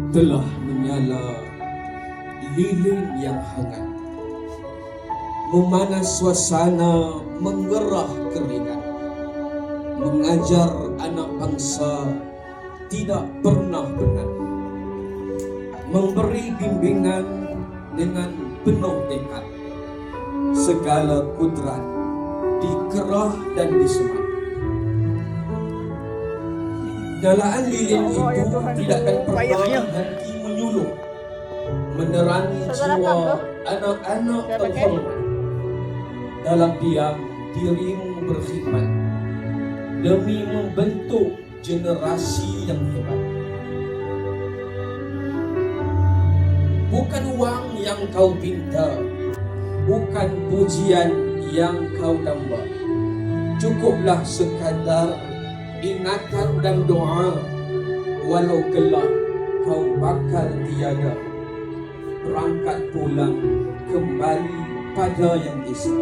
Telah menyala lilin yang hangat, memanas suasana, menggerah keringat, mengajar anak bangsa tidak pernah penat, memberi bimbingan dengan penuh tekad, segala kudrat dikerah dan disemat. Nyalaan lilin itu tidak akan pernah henti menyuluh, menerangi jiwa anak-anak terhormat. Dalam diam dirimu berkhidmat demi membentuk generasi yang hebat. Bukan uang yang kau pinta, bukan pujian yang kau damba, cukuplah sekadar ingatan dan doa. Walau gelap kau bakal tiada, berangkat pulang kembali pada yang esa.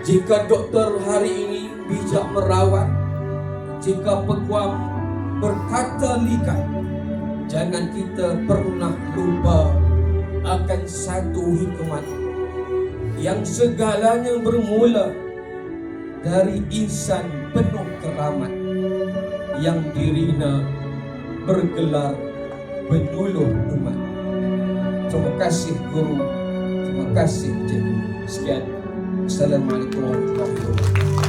Jika doktor hari ini bijak merawat, jika peguam berkata likat, jangan kita pernah lupa akan satu hikmat yang segalanya bermula dari insan penuh keramat yang dirinya bergelar penyuluh umat. Terima kasih guru, terima kasih cikgu. Sekian. Assalamualaikum warahmatullahi wabarakatuh.